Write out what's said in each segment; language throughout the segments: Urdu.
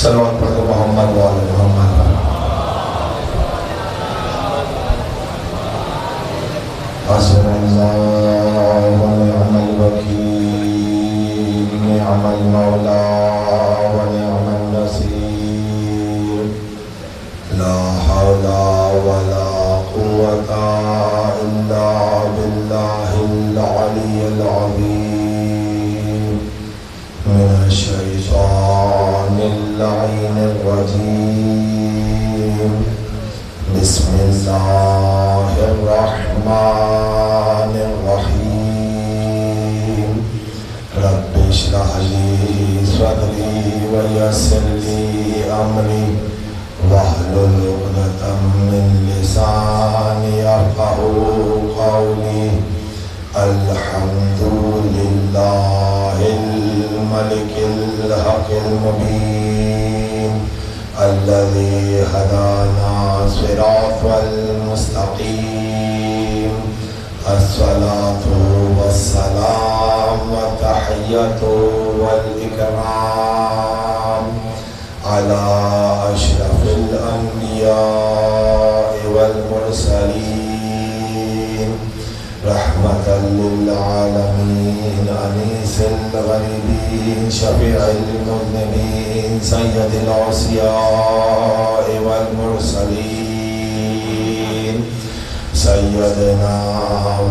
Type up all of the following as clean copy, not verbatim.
صلوات پڑھو محمد وآل محمد۔ حسبنا اللہ ونعم الوکیل، نعم المولا ونعم النصیر، لا حول ولا قوة الا باللہ العلی العظیم، من الشیطان اللعین الرجیم، بسم اللہ الرحمن الرحیم، رب اشرح لی صدری ویسر لی امری واحلل عقدۃ من لسانی یفقهوا قولی، الحمد للہ الملک الحق المبین، الذي هدانا صراط المستقيم، الصلاة والسلام والتحية والإكرام على أشرف الأنبياء والمرسلين، رحمة للعالمين، أنيس الغريبين، شفيع المذنبين، سيد الأوصياء والمرسلين، سيدنا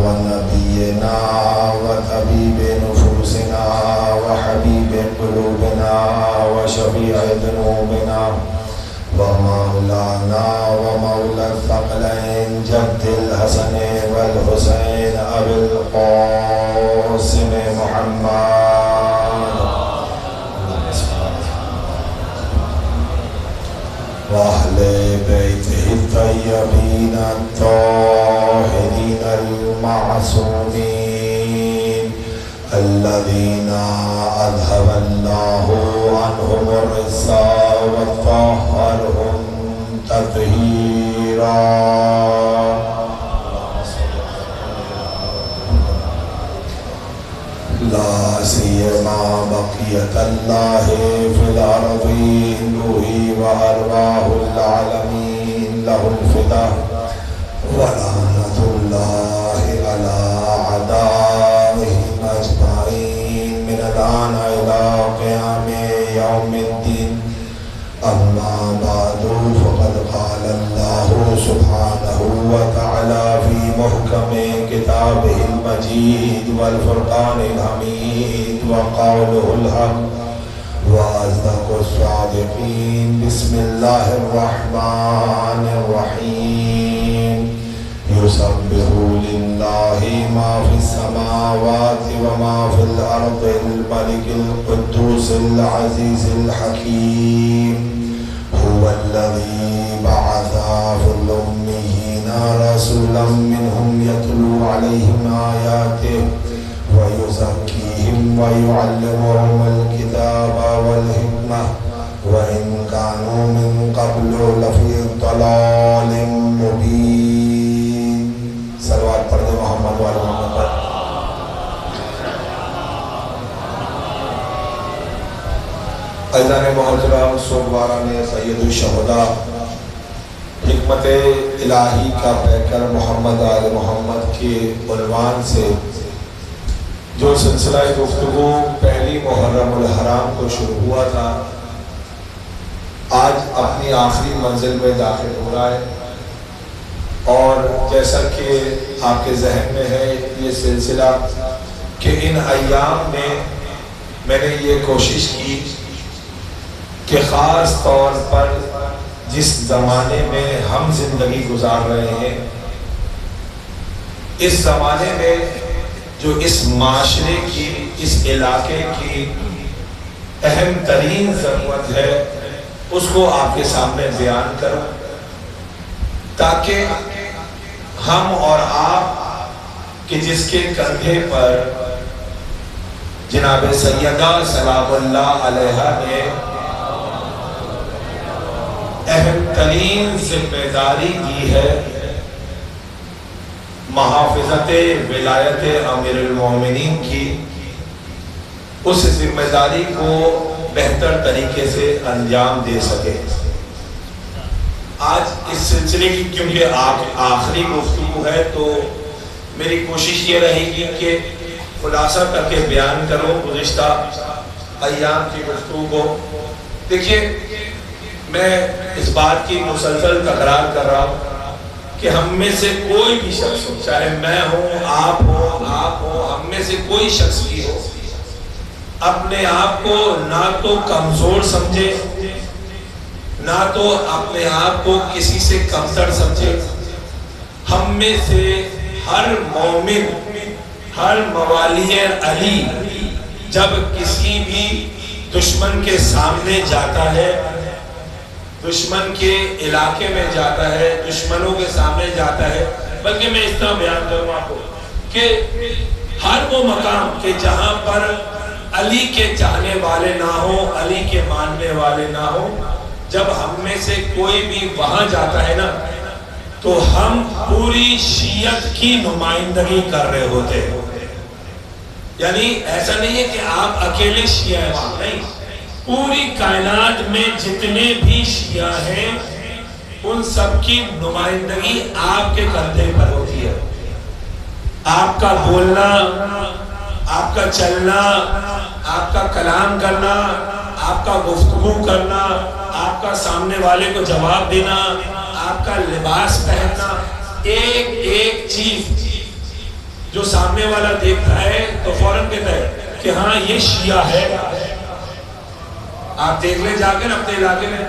ونبينا وطبيب نفوسنا وحبيب قلوبنا وشفيع ذنوبنا ومولانا ومولى الثقلين، جد الحسن والحسين أبي القاسم محمد وأهل بيته الطيبين الطاهرين المعصومين، الذين أذهب الله عنهم الرجس وطهرهم تطهيرا، لا سيما بقية الله في الأرضين، روحي وأرواح العالمين له الفداء، ولعنة الله على أعدائهم أجمعين من الآن إلى قيام يوم الدين، أما بعد، فقد قال الله سبحانه وتعالى في محكم كتابه المجيد والفرقان الحميد وقوله الحق وأصدق الصادقين، بسم الله الرحمن الرحيم، يسبح لله ما في السماوات وما في الأرض، الملك القدوس العزيز الحكيم، هو الذي بعث في الأميين رسولا منهم يتلو عليهم آياته ويزكيهم ويعلمهم الكتاب والحكمة وإن كانوا من قبل لفي ضلال مبين۔ صلوات پڑھ دے محمد وآل محمد پر۔ عزیزان محترم، سوگواران سید الشہداء، حکمت الہی کا پیکر محمد آل محمد کے عنوان سے جو سلسلہ گفتگو پہلی محرم الحرام کو شروع ہوا تھا، آج اپنی آخری منزل میں داخل ہو رہا ہے، اور جیسا کہ آپ کے ذہن میں ہے یہ سلسلہ کہ ان ایام میں میں نے یہ کوشش کی کہ خاص طور پر جس زمانے میں ہم زندگی گزار رہے ہیں، اس زمانے میں جو اس معاشرے کی، اس علاقے کی اہم ترین ضرورت ہے، اس کو آپ کے سامنے بیان کروں، تاکہ ہم اور آپ کہ جس کے کندھے پر جناب سیدہ سلام اللہ علیہا نے اہم ترین ذمہ داری دی ہے، محافظت ولایت امیر المومنین کی، اس ذمہ داری کو بہتر طریقے سے انجام دے سکے۔ آج اس سلسلے کی کیونکہ آخری گفتگو ہے تو میری کوشش یہ رہے گی کہ خلاصہ کر کے بیان کروں گزشتہ ایام کی گفتگو کو۔ دیکھیے، میں اس بات کی مسلسل تکرار کر رہا ہوں کہ ہم میں سے کوئی بھی شخص ہو، چاہے میں ہوں، آپ ہو، ہم میں سے کوئی شخص بھی ہو، اپنے آپ کو نہ تو کمزور سمجھے، نہ تو اپنے آپ کو کسی سے کمتر سمجھے۔ ہم میں سے ہر مومن، ہر موالی علی جب کسی بھی دشمن کے سامنے جاتا ہے، دشمن کے علاقے میں جاتا ہے، دشمنوں کے سامنے جاتا ہے، بلکہ میں اس طرح بیان کروں آپ کو کہ ہر وہ مقام کہ جہاں پر علی کے چاہنے والے نہ ہوں، علی کے ماننے والے نہ ہوں، جب ہم میں سے کوئی بھی وہاں جاتا ہے نا تو ہم پوری شیعت کی نمائندگی کر رہے ہوتے ہیں۔ یعنی ایسا نہیں ہے کہ آپ اکیلے شیعہ ہیں وہاں، نہیں، پوری کائنات میں جتنے بھی شیعہ ہیں ان سب کی نمائندگی آپ کے کندھے پر ہوتی ہے۔ آپ کا بولنا، آپ کا چلنا، آپ کا کلام کرنا، آپ کا گفتگو کرنا، آپ کا سامنے والے کو جواب دینا، آپ کا لباس پہننا، ایک ایک چیز جو سامنے والا دیکھتا ہے تو فوراً کہتا ہے کہ ہاں یہ شیعہ ہے۔ آپ دیکھ لیں جا کر اپنے علاقے میں،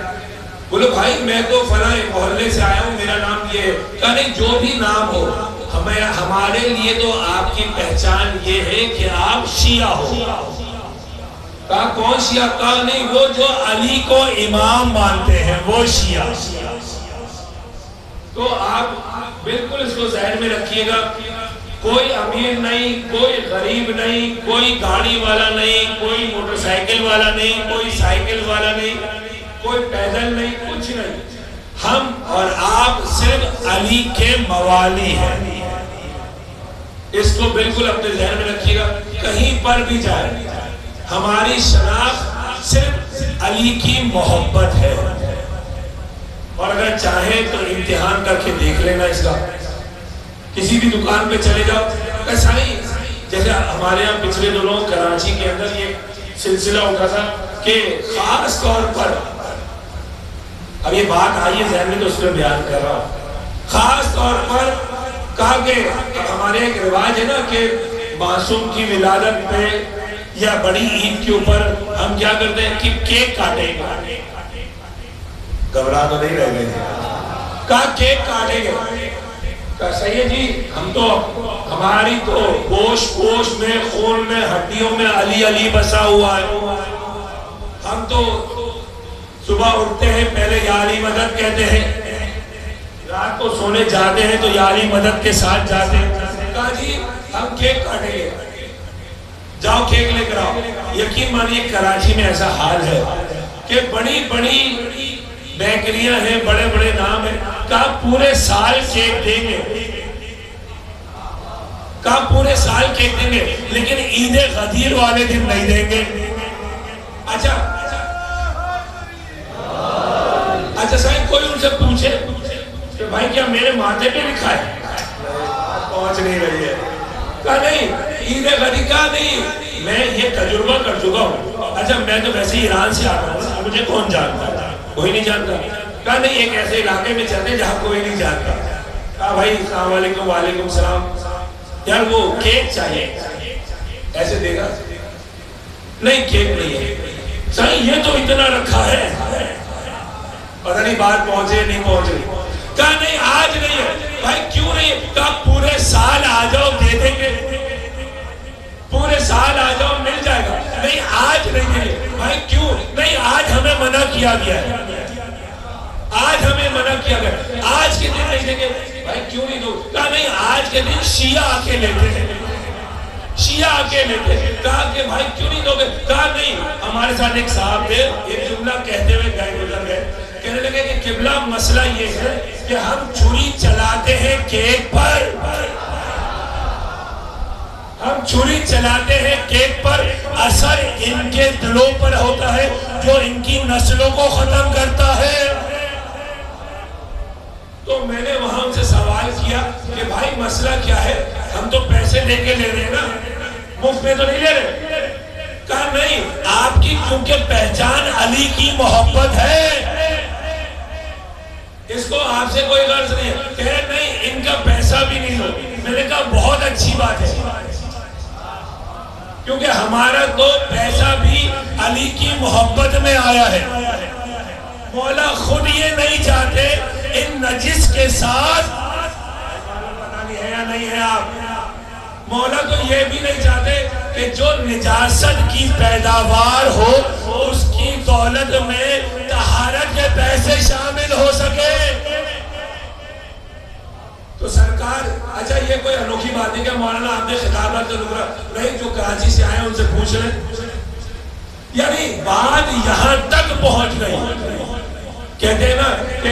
بولو بھائی میں تو فلاں محلے سے آیا ہوں، میرا نام یہ ہے، کہا نہیں جو بھی نام ہو ہمارے لیے تو آپ کی پہچان یہ ہے کہ آپ شیعہ ہو۔ کہا کون شیعہ؟ کہا نہیں وہ جو علی کو امام مانتے ہیں وہ شیعہ۔ تو آپ بالکل اس کو ذہن میں رکھیے گا، کوئی امیر نہیں، کوئی غریب نہیں، کوئی گاڑی والا نہیں، کوئی موٹر سائیکل والا نہیں، کوئی سائیکل والا نہیں، کوئی پیدل نہیں، کچھ نہیں، ہم اور آپ صرف علی کے موالی ہیں۔ اس کو بالکل اپنے ذہن میں رکھیے گا، کہیں پر بھی جائے ہماری شناخت صرف علی کی محبت ہے۔ اور اگر چاہیں تو امتحان کر کے دیکھ لینا اس کا، کسی بھی دکان پہ چلے جاؤ، ایسا نہیں جیسے ہمارے ہاں پچھلے دنوں کراچی کے اندر یہ سلسلہ اٹھا تھا کہ خاص طور پر، اب یہ بات آئی ہے ذہن میں تو اس میں بیان کر رہا ہوں، خاص طور پر کہا کہ ہمارے ایک رواج ہے نا کہ معصوم کی ولادت پہ یا بڑی عید کے اوپر ہم کیا کرتے ہیں کہ کیک کاٹیں گے۔ گھبرا تو نہیں رہ گئے، کہا کیک کاٹیں گے، کہا صحیح ہے جی، ہم تو ہماری تو گوشت میں، خون میں، ہڈیوں میں علی علی بسا ہوا ہے، ہم تو صبح اٹھتے ہیں پہلے یا علی مدد کہتے ہیں، رات کو سونے جاتے ہیں تو یا علی مدد کے ساتھ جاتے ہیں۔ کہا جی ہم کیک کاٹیں گے، جاؤ کیک لے کر آؤ۔ یقین مانیے کراچی میں ایسا حال ہے کہ بڑی بڑی بیکریاں ہیں، بڑے بڑے نام ہیں، کہا پورے سال کیک دیں گے، کہا پورے سال کیک دیں گے، لیکن عید غدیر والے دن نہیں دیں گے۔ اچھا صاحب کوئی ان سے پوچھے کہ بھائی کیا میرے ماتھے پہ لکھا ہے؟ پہنچ نہیں رہی ہے۔ کہا نہیں عید غدیر، کہا نہیں میں یہ تجربہ کر چکا ہوں، اچھا میں تو ویسے ایران سے آتا ہوں، مجھے کون جانتا ہے؟ کوئی نہیں جانتا۔ کہا نہیں ایک ایسے علاقے میں چلتے جہاں کوئی نہیں جانتا۔ کہا بھائی السلام علیکم۔ وعلیکم السلام۔ یار وہ کیک چاہیے، ایسے دے گا؟ نہیں کیک نہیں ہے۔ صحیح یہ تو اتنا رکھا ہے، پتہ نہیں بات پہنچے نہیں پہنچے۔ کہا نہیں آج نہیں ہے۔ بھائی کیوں نہیں؟ کہا پورے سال آ جاؤ دے دیں گے، پورے سال آ جاؤ مل جائے گا۔ نہیں آج نہیں ہے۔ بھائی کیوں نہیں؟ آج ہمیں منع کیا گیا ہے، آج ہمیں منع کیا گیا، آج کے دن نہیں دیں گے۔ بھائی کیوں نہیں دو؟ کہا نہیں آج کے دن شیعہ آ کے لیتے ہیں، شیعہ آ کے لیتے ہیں۔ کہا کہ بھائی کیوں نہیں دو گے؟ کہا نہیں ہمارے ساتھ ایک صاحب تھے، ایک جملہ کہتے ہوئے گئے گزر گئے، کہنے لگے کہ قبلہ مسئلہ یہ ہے کہ ہم چھری چلاتے ہیں کیک پر، ہم چھری چلاتے ہیں کیک پر، اثر ان کے دلوں پر ہوتا ہے جو ان کی نسلوں کو ختم کرتا ہے۔ تو میں نے وہاں ان سے سوال کیا کہ بھائی مسئلہ کیا ہے؟ ہم تو پیسے لے کے لے رہے ہیں نا، مفت میں تو نہیں لے رہے۔ کہا نہیں، آپ کی کیونکہ پہچان علی کی محبت ہے، اس کو آپ سے کوئی غرض نہیں ہے۔ کہہ رہے نہیں، ان کا پیسہ بھی نہیں لو۔ میں نے کہا بہت اچھی بات ہے، کیونکہ ہمارا تو پیسہ بھی علی کی محبت میں آیا ہے۔ مولا خود یہ نہیں چاہتے ان نجس کے ساتھ، پتہ نہیں ہے یا نہیں ہے آپ، مولا تو یہ بھی نہیں چاہتے کہ جو نجاست کی پیداوار ہو اس کی دولت میں طہارت کے پیسے شامل ہو سکے۔ تو سرکار، اچھا یہ کوئی انوکھی بات نہیں کہ مولانا آپ نے خطابت نہیں، جو کراچی سے آئے ان سے پوچھ رہے، یعنی بات یہاں تک پہنچ گئی۔ کہتے ہیں نا کہ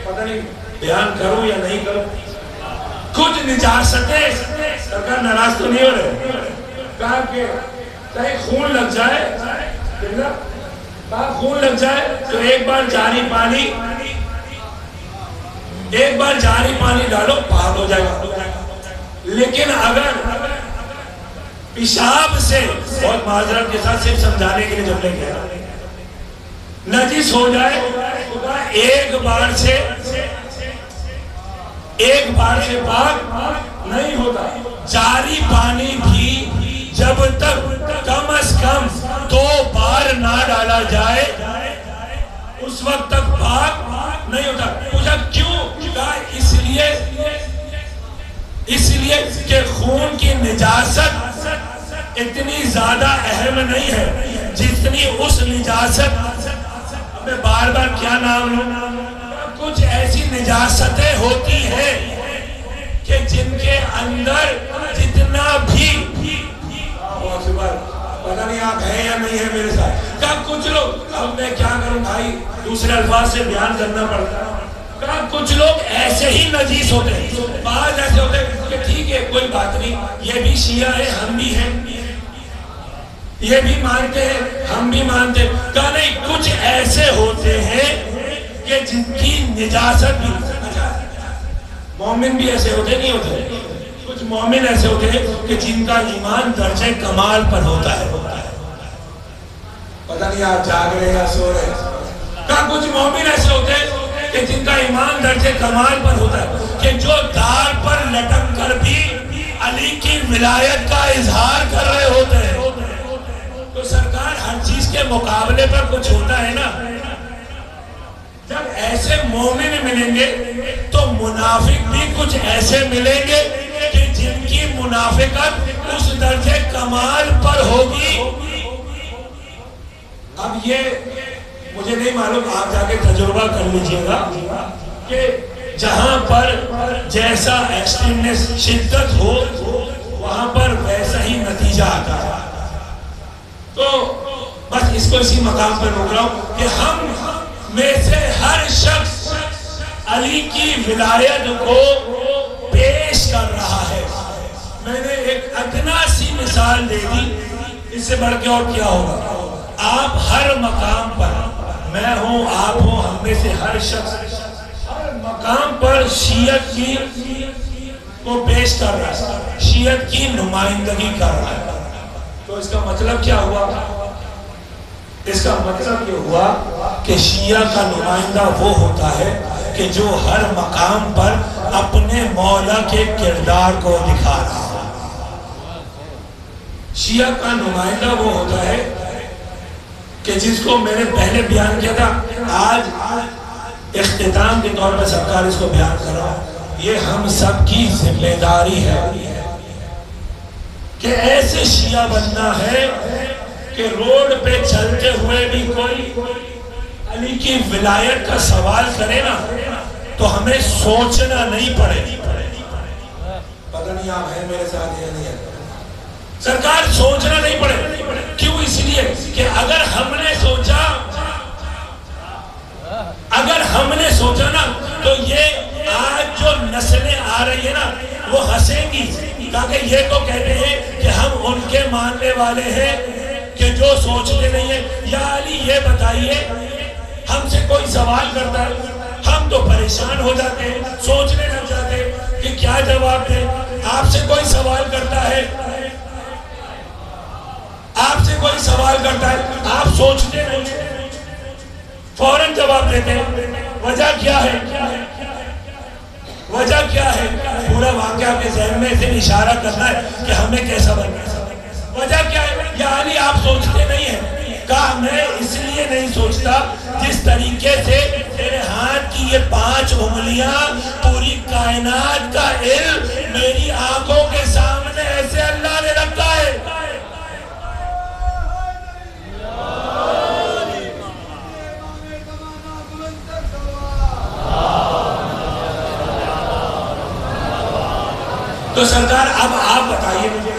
پتہ نہیں بیان کروں یا نہیں کروں، کچھ نجاستیں، سرکار ناراض تو نہیں ہو رہے، کہا کہ کہیں خون لگ جائے، کہا خون لگ جائے تو ایک بار جاری پانی ڈالو، پاک ہو جائے گا۔ لیکن اگر پیشاب سے، بہت معذرت کے ساتھ صرف سمجھانے کے لیے جب لے گیا، نجس ہو جائے تو ایک بار سے پاک نہیں ہوتا، جاری پانی بھی جب تک کم از کم 2 بار نہ ڈالا جائے اس وقت تک پاک نہیں ہوتا۔ پوچھا کیوں؟ کہا اس لیے کہ خون کی نجاست اتنی زیادہ اہم نہیں ہے جتنی اس نجاست، میں بار بار کیا نام لوں، کچھ ایسی نجاستیں ہوتی ہیں کہ جن کے اندر جتنا بھی، پتہ نہیں آپ ہیں یا نہیں ہیں میرے ساتھ، کہا کچھ لوگ، اب میں کیا کروں بھائی، دوسرے الفاظ سے بیان کرنا پڑتا ہے، کہا کچھ لوگ ایسے ہی نجیس ہوتے ہیں، بعض ایسے ہوتے ہیں کہ ٹھیک ہے کوئی بات نہیں، یہ بھی شیعہ ہے ہم بھی ہیں، یہ بھی مانتے ہیں ہم بھی مانتے ہیں۔ کہا نہیں، کچھ ایسے ہوتے ہیں کہ جن کی نجاست بھی، مومن بھی ایسے ہوتے نہیں ہوتے، کچھ مومن ایسے ہوتے ہیں کہ جن کا ایمان درجہ کمال پر ہوتا ہے۔ پتہ نہیں آپ جاگ رہے یا سو رہے۔ کہا کچھ مومن ایسے ہوتے ہیں کہ جن کا ایمان درجہ کمال پر ہوتا ہے، کہ جو دار پر لٹک کر بھی علی کی ولایت کا اظہار کر رہے ہوتے ہیں۔ تو سرکار ہر چیز کے مقابلے پر کچھ ہوتا ہے نا، جب ایسے مومن ملیں گے تو منافق بھی کچھ ایسے ملیں گے کہ جن کی منافقت اس درجے کمال پر ہوگی۔ اب یہ مجھے نہیں معلوم، آپ جا کے تجربہ کر لیجئے گا کہ جہاں پر جیسا ایکسٹریمنس شدت ہو وہاں پر ویسا ہی نتیجہ آتا ہے۔ تو بس اس کو اسی مقام پر روک رہا ہوں کہ ہم میں سے ہر شخص علی کی ولایت کو پیش کر رہا ہے۔ میں نے ایک ادنا سی مثال دے دی، اس سے بڑھ کے اور کیا ہوگا؟ آپ ہر مقام پر، میں ہوں آپ ہوں، ہم میں سے ہر شخص ہر مقام پر شیعت کی کو پیش کر رہا ہے، شیعت کی نمائندگی کر رہا ہے۔ تو اس کا مطلب کیا ہوا؟ اس کا مطلب یہ ہوا کہ شیعہ کا نمائندہ وہ ہوتا ہے کہ جو ہر مقام پر اپنے مولا کے کردار کو دکھا رہا ہو۔ شیعہ کا نمائندہ وہ ہوتا ہے کہ جس کو میں نے پہلے بیان کیا تھا، آج اختتام کے طور پر سرکار اس کو بیان کر رہا ہے، یہ ہم سب کی ذمہ داری ہے کہ ایسے شیعہ بننا ہے کہ روڈ پہ چلتے ہوئے بھی کوئی علی کی ولایت کا سوال کرے نا تو ہمیں سوچنا نہیں پڑے۔ پتہ نہیں آپ ہیں میرے ساتھ یا نہیں ہے؟ سرکار سوچنا نہیں پڑے۔ کیوں؟ اس لیے کہ اگر ہم نے سوچا نا تو یہ آج جو نسلیں آ رہی ہیں نا وہ ہنسیں گی کہا کہ یہ تو کہتے ہیں کہ ہم ان کے ماننے والے ہیں کہ جو سوچتے نہیں ہیں. یا علی یہ بتائیے ہم سے کوئی سوال کرتا ہے ہم تو پریشان ہو جاتے ہیں, سوچنے لگ جاتے ہیں کہ کیا جواب دیں. آپ سے کوئی سوال کرتا ہے, آپ سے کوئی سوال کرتا ہے, آپ سوچتے نہیں, فوراً جواب دیتے ہیں. وجہ کیا ہے؟ وجہ کیا ہے؟ پورا واقعہ آپ کے ذہن میں سے اشارہ کرنا ہے کہ ہمیں کیسا بننا. وجہ کیا ہے؟ یا علی آپ سوچتے نہیں ہیں. کہا میں اس لیے نہیں سوچتا جس طریقے سے تیرے ہاتھ کی یہ 5 انگلیاں پوری کائنات کا علم میری آنکھوں کے سامنے ایسے اللہ نے رکھا ہے. تو سرکار اب آپ بتائیے مجھے,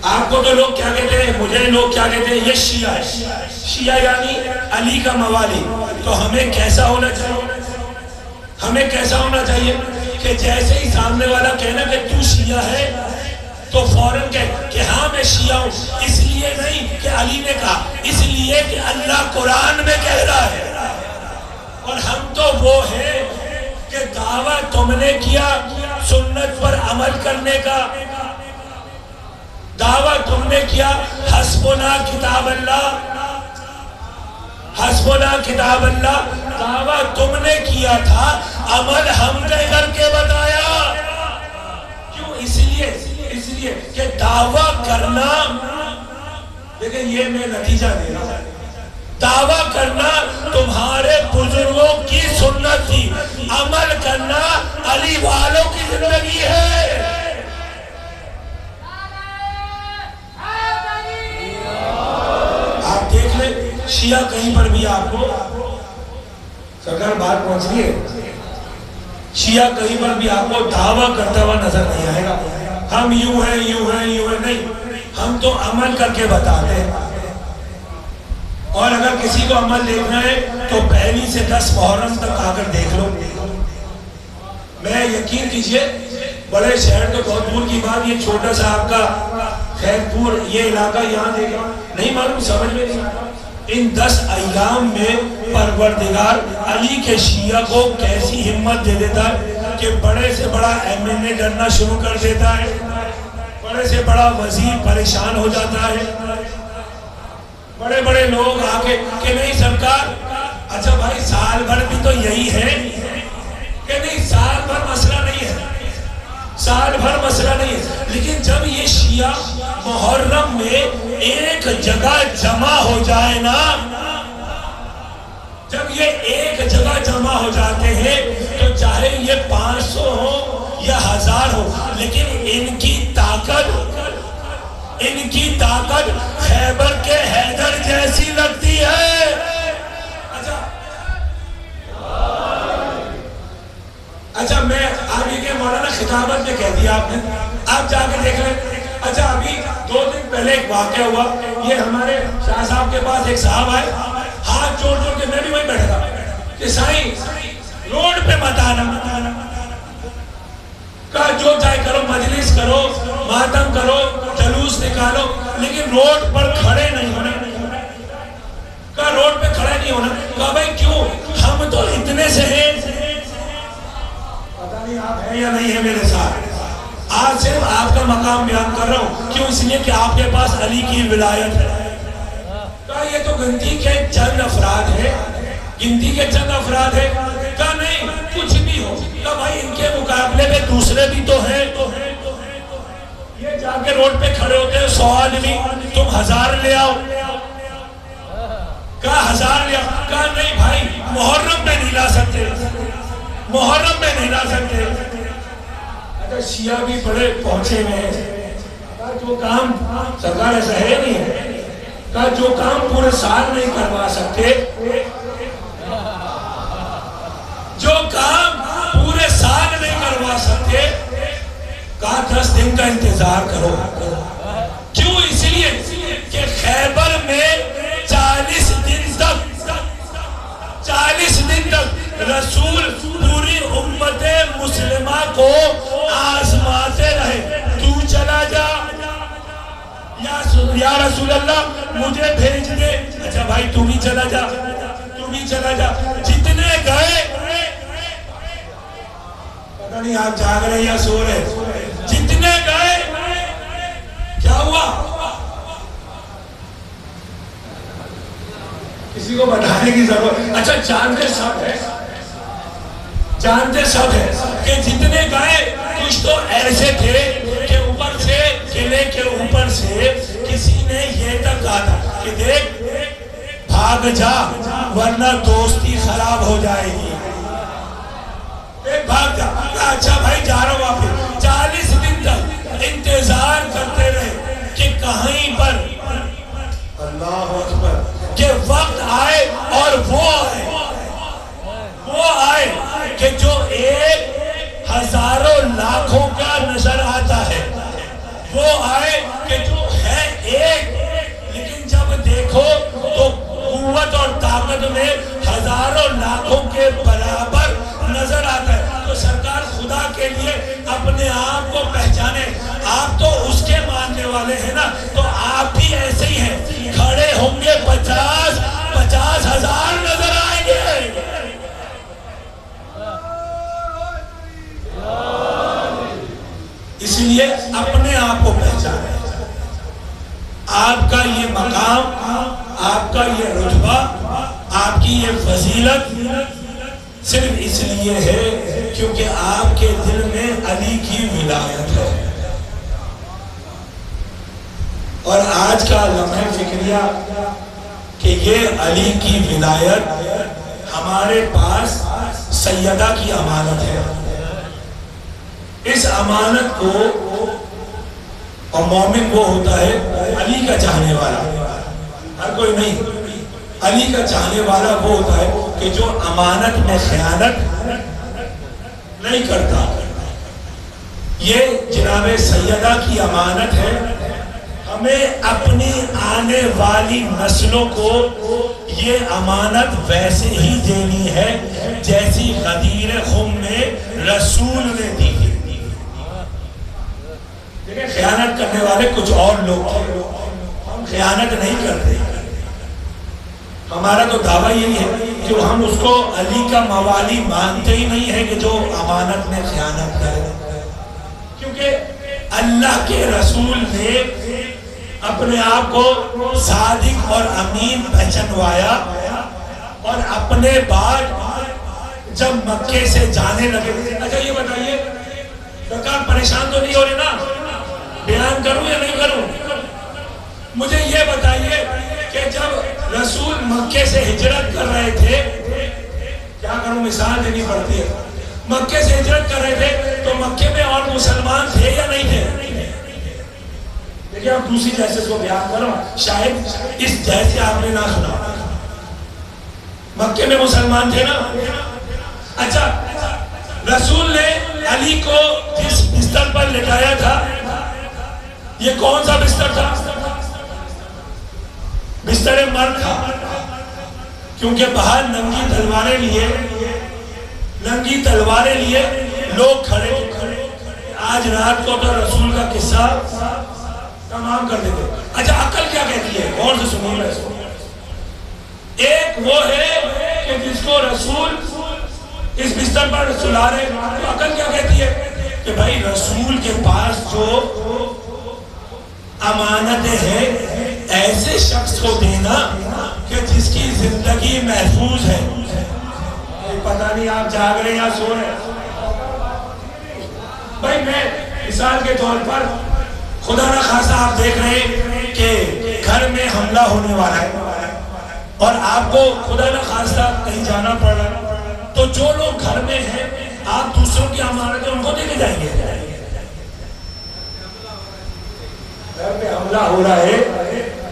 آپ کو تو لوگ کیا کہتے ہیں, مجھے لوگ کیا کہتے ہیں, یہ شیعہ ہے. شیعہ یعنی علی کا موالی. تو ہمیں کیسا ہونا چاہیے؟ ہمیں کیسا ہونا چاہیے کہ جیسے ہی سامنے والا کہنا کہ تو شیعہ ہے تو فوراً کہے کہ ہاں میں شیعہ ہوں. اس لیے نہیں کہ علی نے کہا, اس لیے کہ اللہ قرآن میں کہہ رہا ہے. اور ہم تو وہ ہیں کہ دعویٰ تم نے کیا سنت پر عمل کرنے کا, دعویٰ تم نے کیا حسبنا کتاب اللہ, حسبنا کتاب اللہ, دعویٰ تم نے کیا تھا, عمل ہم نے کر کے بتایا. کیوں؟ اس لیے کہ دعویٰ کرنا, لیکن یہ میں نتیجہ دے رہا ہوں, دعویٰ کرنا تمہارے بزرگوں کی سنت تھی, عمل کرنا علی والوں کی زندگی ہے. آپ دیکھ لیں شیعہ کہیں پر بھی آپ کو, سرکار بات پہنچ رہی ہے, شیعہ کہیں پر بھی آپ کو دعویٰ کرتا ہوا نظر نہیں آئے گا ہم یوں ہیں یوں ہیں یوں ہیں. نہیں, ہم تو عمل کر کے بتاتے ہیں. اور اگر کسی کو عمل دیکھنا ہے تو پہلی سے 10 محرم تک آ کر دیکھ لو. میں یقین کیجئے بڑے شہر تو بہت دور کی بات, یہ چھوٹا سا آپ کا خیرپور یہ علاقہ یہاں دیکھا نہیں معلوم, سمجھ میں نہیں آتا ان 10 ایام میں پروردگار علی کے شیعہ کو کیسی ہمت دے دیتا ہے کہ بڑے سے بڑا MNA ڈرنا شروع کر دیتا ہے, بڑے سے بڑا وزیر پریشان ہو جاتا ہے. بڑے بڑے لوگ آکے کہ نہیں سرکار, اچھا بھائی سال بھر بھی تو یہی ہے, کہ نہیں سال بھر مسئلہ نہیں ہے, سال بھر مسئلہ نہیں ہے. لیکن جب یہ شیعہ محرم میں ایک جگہ جمع ہو جائے نا, جب یہ ایک جگہ جمع ہو جاتے ہیں تو چاہے یہ 500 ہو یا 1000 ہو, لیکن ان کی طاقت خیبر کے حیدر جیسی لگتی ہے. اچھا میں آگے کے مولانا خطابت میں کہہ دیا آپ نے, آپ جا کے دیکھ لیں. اچھا ابھی 2 دن پہلے ایک واقعہ ہوا, یہ ہمارے شاہ صاحب کے پاس ایک صاحب آئے, ہاتھ جوڑ کے, میں بھی وہیں بیٹھا تھا کہ سائیں روڈ پہ مت آنا, کہا جو چاہے کرو, مجلس کرو, ماتم کرو, جلوس نکالو, لیکن روڈ پر کھڑے نہیں ہونا. کہا روڈ پہ کھڑے نہیں ہونا. کہا بھائی کیوں, ہم تو اتنے سے ہیں, پتہ نہیں آپ ہیں یا نہیں ہیں میرے ساتھ, آج صرف آپ کا مقام بیان کر رہا ہوں. کیوں؟ اس لیے کہ آپ کے پاس علی کی ولایت ہے. کہا یہ تو گنتی کے چند افراد ہیں, گنتی کے چند افراد ہیں. کہا نہیں کچھ بھی ہو. کہا بھائی ان کے مقابلے میں دوسرے بھی تو ہیں, یہ جا کے روڈ پہ کھڑے ہوتے ہیں 100 آدمی, تم 1000 لے آؤ. کہا 1000 لے آؤ. کہا نہیں بھائی محرم میں نہیں لا سکتے, محرم میں نہیں لا سکتے. اگر شیعہ بھی بڑے پہنچے میں ہیں, کہا جو کام سرکار ایسا ہے نہیں ہے, کہا جو کام پورے سال نہیں کروا سکتے, جو کام پورے سال نہیں کروا سکتے, کہا 10 دن کا انتظار کرو. کیوں؟ اس لیے کہ خیبر میں 40 دن تک رسول پوری امت مسلمہ کو آزماتے رہے. رسول اللہ مجھے بھیج دے. اچھا بھائی تو بھی چلا جا, تو بھی چلا جا. جتنے گئے, پتہ نہیں آپ جاگ رہے یا سو رہے, جتنے گئے کیا ہوا؟ کسی کو بتانے کی ضرورت. اچھا جانتے سب ہے, جانتے سب ہے کہ جتنے گئے کچھ تو ایسے تھے کہ اوپر سے, قلعے کے اوپر سے کسی نے یہ تک کہا تھا کہ دیکھ بھاگ جا ورنہ دوستی خراب ہو جائے گی. بھاگ جا. اچھا بھائی جا رہا ہوں واپس. 40 دن تک انتظار کرتے رہے کہ کہیں پر اللہ اکبر کہ وقت آئے اور وہ آئے کہ جو ایک ہزاروں لاکھوں کا نظر آتا ہے, وہ آئے کہ جو ہے ایک, لیکن جب دیکھو تو قوت اور طاقت میں ہزاروں لاکھوں کے برابر نظر آتا ہے. تو سرکار خدا کے لیے اپنے آپ کو پہچانے. آپ تو اس کے ماننے والے ہیں نا, تو آپ بھی ایسے ہی ہیں. کھڑے ہوں گے 50 ہزار نظر آئیں گے. اس لیے اپنے آپ کو پہچانے. آپ کا یہ مقام, آپ کا یہ رتبہ, آپ کی یہ فضیلت صرف اس لیے ہے کیونکہ آپ کے دل میں علی کی ولایت ہے. اور آج کا لمحہ فکریہ کہ یہ علی کی ولایت ہمارے پاس سیدہ کی امانت ہے. اس امانت کو, اور مومن وہ ہوتا ہے علی کا چاہنے والا, ہر کوئی نہیں, علی کا چاہنے والا وہ ہوتا ہے کہ جو امانت میں خیانت نہیں کرتا. یہ جناب سیدہ کی امانت ہے. ہمیں اپنی آنے والی نسلوں کو یہ امانت ویسے ہی دینی ہے جیسی غدیر خم میں رسول نے دی. خیانت کرنے والے کچھ اور لوگ ہیں, ہم خیانت نہیں کرتے. ہمارا تو دعویٰ یہی ہے کہ ہم اس کو علی کا موالی مانتے ہی نہیں ہے کہ جو امانت میں خیانت کرے. کیونکہ اللہ کے رسول نے اپنے آپ کو صادق اور امین پہچنوایا, اور اپنے بعد جب مکے سے جانے لگے. اچھا یہ بتائیے سرکار پریشان تو نہیں ہو رہے نا, بیان کروں یا نہیں کروں؟ مجھے یہ بتائیے کہ جب رسول مکے سے ہجرت کر رہے تھے, کیا کروں مثال دینی پڑتی ہے, مکے سے ہجرت کر رہے تھے تو مکے میں اور مسلمان تھے یا نہیں تھے؟ دیکھیں آپ دوسری جیسے کو بیان کرو, شاید اس جیسے آپ نے نہ سنا. مکے میں مسلمان تھے نا. اچھا رسول نے علی کو جس بستر پر لٹایا تھا, یہ کون سا بستر تھا؟ بستر مرد تھا. کیونکہ باہر ننگی تلواریں لیے لوگ کھڑے. آج رات کو تو رسول کا قصہ تمام کر دیتے. اچھا عقل کیا کہتی ہے, غور سے سنیے. ایک وہ ہے کہ جس کو رسول اس بستر پر سلا رہے, تو عقل کیا کہتی ہے کہ بھائی رسول کے پاس جو امانتیں ہیں ایسے شخص کو دینا کہ جس کی زندگی محفوظ ہے. پتہ نہیں آپ جاگ رہے یا سو رہے. بھائی میں مثال کے طور پر, خدا نہ خواستہ آپ دیکھ رہے ہیں کہ گھر میں حملہ ہونے والا ہے اور آپ کو خدا نہ خواستہ کہیں جانا پڑ رہا ہے, تو جو لوگ گھر میں ہیں آپ دوسروں کی امانتیں ان کو دے کے جائیں گے. گھر میں حملہ ہو رہا ہے,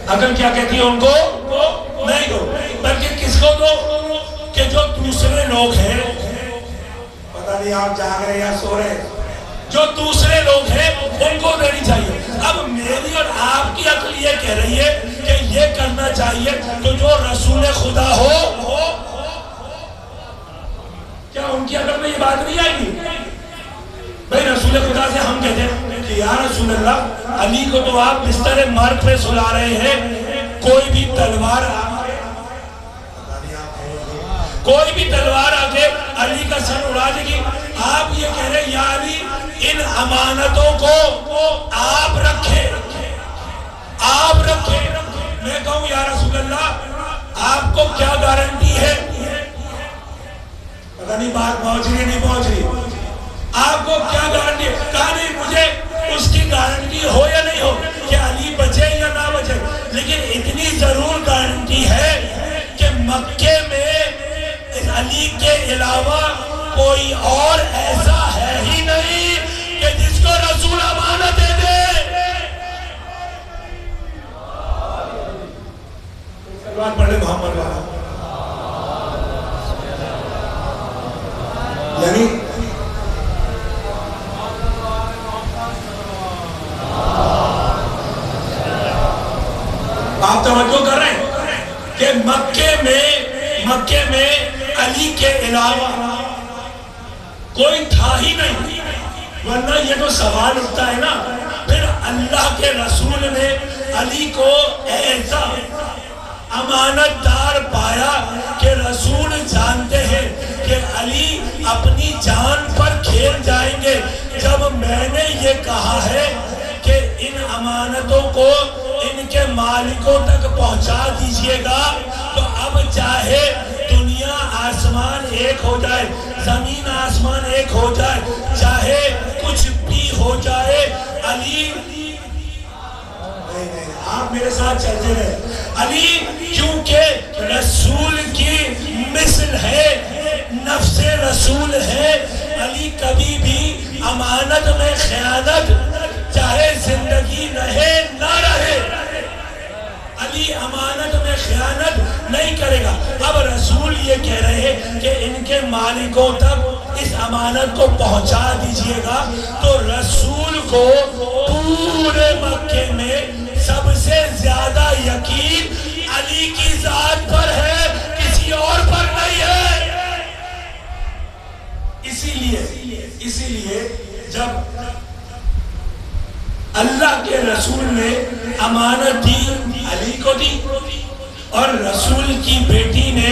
عقل کیا کہتی ہے ان کو نہیں دو, بلکہ کس کو دو کہ جو دوسرے لوگ ہیں. پتہ نہیں آپ جاگ رہے یا سو رہے, جو دوسرے لوگ ہیں ان کو دینی چاہیے. اب میری اور آپ کی عقل یہ کہہ رہی ہے کہ یہ کرنا چاہیے تو جو رسول خدا ہو, کیا ان کی عقل میں یہ بات نہیں آئے گی؟ بھائی رسول خدا سے ہم کہتے ہیں کہ یا رسول اللہ علی کو تو آپ بستر مرگ پہ سلا رہے ہیں، کوئی بھی تلوار آ کے علی کا سر اڑا دے گی، آپ یہ کہہ رہے ہیں یا علی ان امانتوں کو آپ رکھیں۔ میں کہوں یا رسول اللہ آپ کو کیا گارنٹی ہے، پتہ نہیں بات پہنچ رہی نہیں پہنچ رہی، آپ کو کیا گارنٹی ہے؟ کہا نہیں مجھے اس کی گارنٹی ہو یا نہیں ہو کہ علی بچے یا نہ بچے، لیکن اتنی ضرور گارنٹی ہے کہ مکے میں علی کے علاوہ کوئی اور ایسا ہے ہی نہیں کہ جس کو رسول امانت دے دے۔ سلوات پڑھے محمد والا، یعنی آپ توجہ کر رہے ہیں کہ مکے میں علی کے علاوہ کوئی تھا ہی نہیں، ورنہ یہ تو سوال اٹھتا ہے نا، پھر اللہ کے رسول نے علی کو ایسا امانت دار پایا کہ رسول جانتے ہیں کہ علی اپنی جان پر کھیل جائیں گے۔ جب میں نے یہ کہا ہے کہ ان امانتوں کو ان کے مالکوں تک پہنچا دیجئے گا، تو اب چاہے دنیا آسمان ایک ہو جائے، زمین آسمان ایک ہو جائے، چاہے کچھ بھی ہو جائے، علی آپ میرے ساتھ چلتے رہے، علی کیونکہ رسول کی مثل ہے، نفس رسول ہے، علی کبھی بھی امانت میں خیانت چاہے زندگی رہے نہ رہے، علی امانت میں خیانت نہیں کرے گا۔ اب رسول یہ کہہ رہے ہیں کہ ان کے مالکوں تک اس امانت کو پہنچا دیجئے گا، تو رسول کو پورے مکے میں سب سے زیادہ یقین علی کی ذات پر ہے، کسی اور پر نہیں ہے۔ اسی لیے جب اللہ کے رسول نے امانت دی علی کو دی، اور رسول کی بیٹی نے